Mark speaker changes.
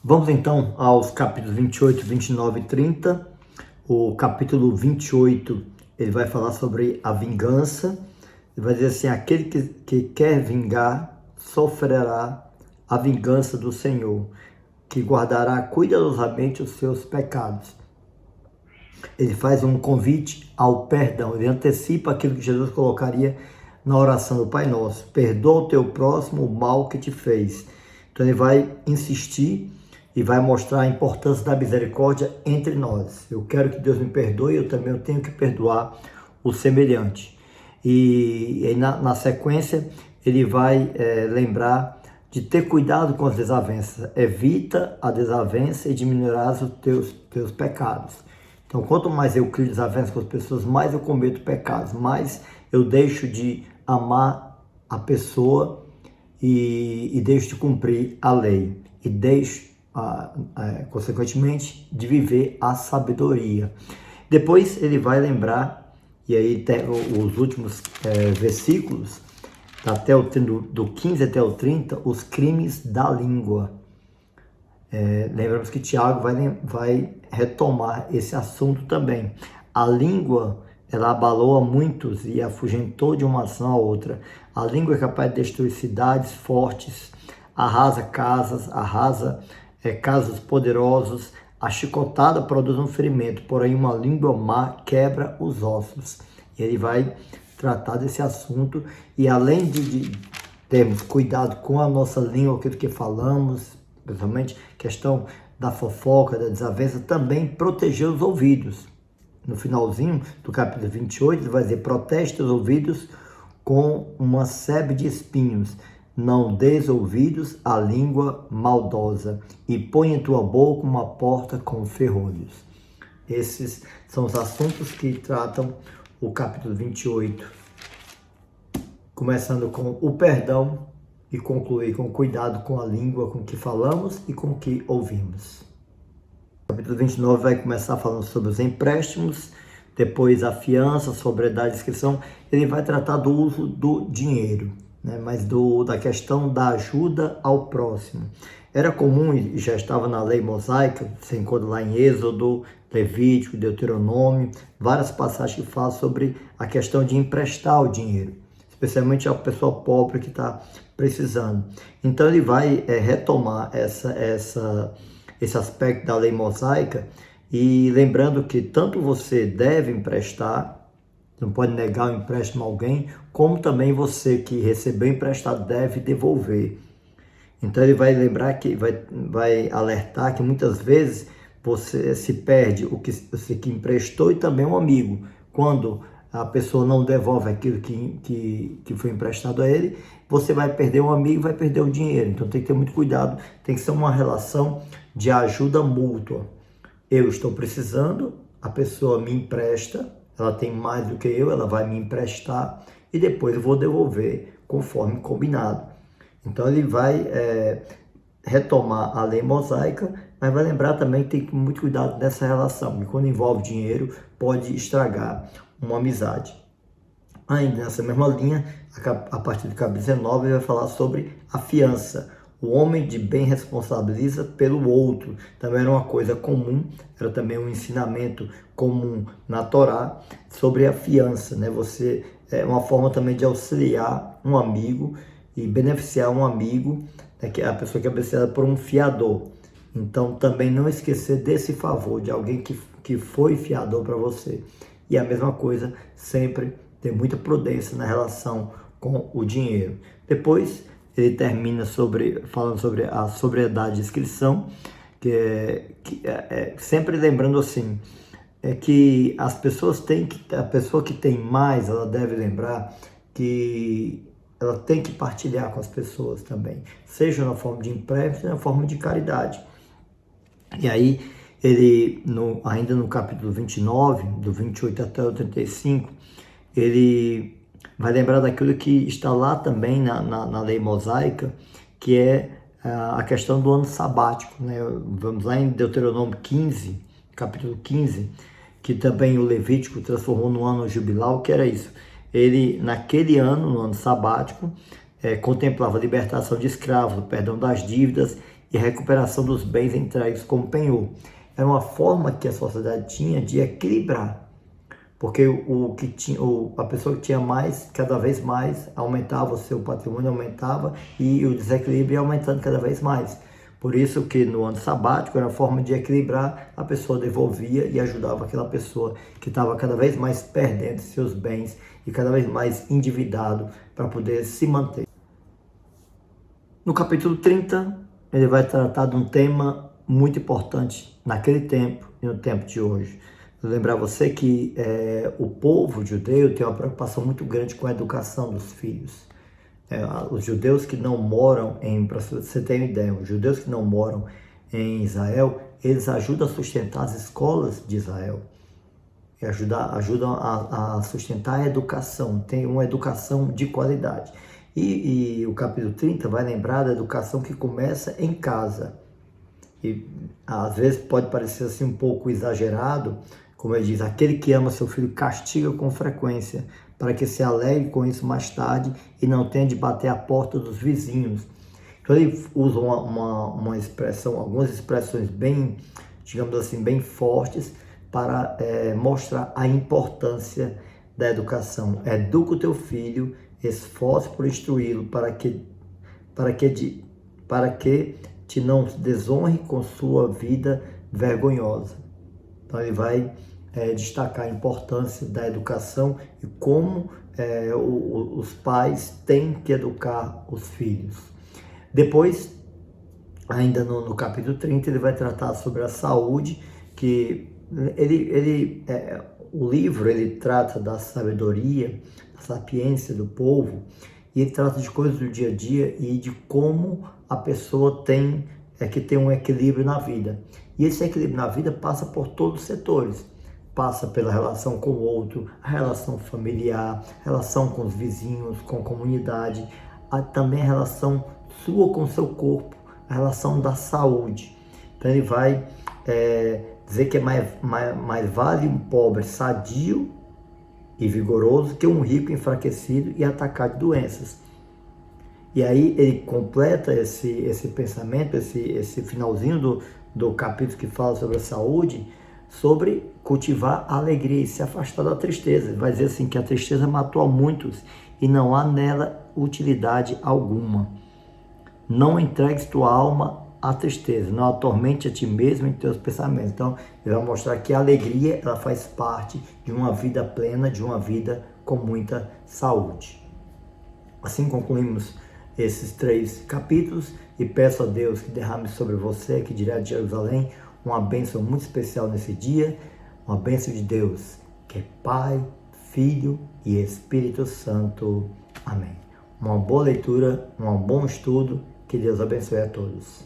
Speaker 1: Vamos então aos capítulos 28, 29 e 30. O capítulo 28, ele vai falar sobre a vingança. Ele vai dizer assim: aquele que quer vingar sofrerá a vingança do Senhor, que guardará cuidadosamente os seus pecados. Ele faz um convite ao perdão, ele antecipa aquilo que Jesus colocaria na oração do Pai Nosso: perdoa o teu próximo o mal que te fez. Então ele vai insistir e vai mostrar a importância da misericórdia entre nós. Eu quero que Deus me perdoe, eu também tenho que perdoar o semelhante. E na sequência ele vai lembrar de ter cuidado com as desavenças. Evita a desavença e diminuirás os teus pecados. Então, quanto mais eu crio desavenças com as pessoas, mais eu cometo pecados, mais eu deixo de amar a pessoa e deixo de cumprir a lei. E deixo, consequentemente, de viver a sabedoria. Depois ele vai lembrar, e aí tem os últimos versículos, do 15 até o 30, os crimes da língua. Lembramos que Tiago vai retomar esse assunto também. A língua, ela abalou a muitos e afugentou de uma ação a outra. A língua é capaz de destruir cidades fortes, arrasa casas, casos poderosos. A chicotada produz um ferimento, porém uma língua má quebra os ossos. E ele vai tratar desse assunto, e além de termos cuidado com a nossa língua, aquilo que falamos, principalmente questão da fofoca, da desavença, também proteger os ouvidos. No finalzinho do capítulo 28, ele vai dizer: protege teus ouvidos com uma sebe de espinhos, não des ouvidos à língua maldosa, e põe em tua boca uma porta com ferrolhos. Esses são os assuntos que tratam o capítulo 28, começando com o perdão e concluir com cuidado com a língua, com o que falamos e com o que ouvimos. O capítulo 29 vai começar falando sobre os empréstimos, depois a fiança, sobriedade e inscrição. Ele vai tratar do uso do dinheiro, mas da questão da ajuda ao próximo. Era comum e já estava na lei mosaica, você encontra lá em Êxodo, Levítico, Deuteronômio, várias passagens que falam sobre a questão de emprestar o dinheiro, especialmente a pessoa pobre que está precisando. Então ele vai retomar esse aspecto da lei mosaica, e lembrando que tanto você deve emprestar, não pode negar o empréstimo a alguém, como também você que recebeu emprestado deve devolver. Então ele vai lembrar que vai alertar que muitas vezes você se perde o que você que emprestou e também um amigo. Quando a pessoa não devolve aquilo que foi emprestado a ele, você vai perder um amigo e vai perder o dinheiro. Então tem que ter muito cuidado, tem que ser uma relação de ajuda mútua. Eu estou precisando, a pessoa me empresta, ela tem mais do que eu, ela vai me emprestar e depois eu vou devolver conforme combinado. Então ele vai retomar a lei mosaica, mas vai lembrar também que tem que ter muito cuidado nessa relação, porque quando envolve dinheiro pode estragar uma amizade. Ainda nessa mesma linha, a partir do capítulo 19, ele vai falar sobre a fiança. O homem de bem responsabiliza pelo outro. Também era uma coisa comum, era também um ensinamento comum na Torá sobre a fiança, Você é uma forma também de auxiliar um amigo e beneficiar um amigo, que é a pessoa que é beneficiada por um fiador. Então também não esquecer desse favor de alguém que foi fiador para você. E a mesma coisa, sempre ter muita prudência na relação com o dinheiro. Depois ele termina falando sobre a sobriedade de inscrição, sempre lembrando assim, que a pessoa que tem mais, ela deve lembrar que ela tem que partilhar com as pessoas também, seja na forma de empréstimo, seja na forma de caridade. E aí, ele, ainda no capítulo 29, do 28 até o 35, ele vai lembrar daquilo que está lá também na lei mosaica, que é a questão do ano sabático. Vamos lá em Deuteronômio 15, capítulo 15, que também o Levítico transformou no ano jubilau, que era isso. Ele, naquele ano, no ano sabático, contemplava a libertação de escravos, o perdão das dívidas e recuperação dos bens entregues como penhor. Era uma forma que a sociedade tinha de equilibrar, porque a pessoa que tinha mais, cada vez mais, aumentava o seu patrimônio, aumentava, e o desequilíbrio ia aumentando cada vez mais. Por isso que no ano sabático era a forma de equilibrar, a pessoa devolvia e ajudava aquela pessoa que estava cada vez mais perdendo seus bens e cada vez mais endividado para poder se manter. No capítulo 30, ele vai tratar de um tema muito importante naquele tempo e no tempo de hoje. Vou lembrar você que o povo judeu tem uma preocupação muito grande com a educação dos filhos. Os judeus que não moram para você ter uma ideia, os judeus que não moram em Israel, eles ajudam a sustentar as escolas de Israel. E ajudam a sustentar a educação, tem uma educação de qualidade. E o capítulo 30 vai lembrar da educação que começa em casa. E às vezes pode parecer assim um pouco exagerado, como ele diz, aquele que ama seu filho castiga com frequência, para que se alegre com isso mais tarde e não tenha de bater a porta dos vizinhos. Então ele usa uma expressão, algumas expressões bem, digamos assim, bem fortes para mostrar a importância da educação. Educa o teu filho, esforce por instruí-lo para que te não desonre com sua vida vergonhosa. Então ele vai destacar a importância da educação e como os pais têm que educar os filhos. Depois, ainda no capítulo 30, ele vai tratar sobre a saúde, que o livro ele trata da sabedoria, da sapiência do povo, e ele trata de coisas do dia a dia e de como a pessoa tem que ter um equilíbrio na vida. E esse equilíbrio na vida passa por todos os setores. Passa pela relação com o outro, a relação familiar, relação com os vizinhos, com a comunidade, também a relação sua com o seu corpo, a relação da saúde. Então ele vai dizer que mais vale um pobre sadio e vigoroso que um rico enfraquecido e atacado de doenças. E aí ele completa esse pensamento, esse finalzinho do capítulo que fala sobre a saúde, sobre cultivar a alegria e se afastar da tristeza. Ele vai dizer assim que a tristeza matou a muitos e não há nela utilidade alguma. Não entregues tua alma à tristeza, não atormente a ti mesmo em teus pensamentos. Então, ele vai mostrar que a alegria ela faz parte de uma vida plena, de uma vida com muita saúde. Assim concluímos esses 3 capítulos e peço a Deus que derrame sobre você, aqui direto de Jerusalém, uma bênção muito especial nesse dia, uma bênção de Deus, que é Pai, Filho e Espírito Santo. Amém. Uma boa leitura, um bom estudo, que Deus abençoe a todos.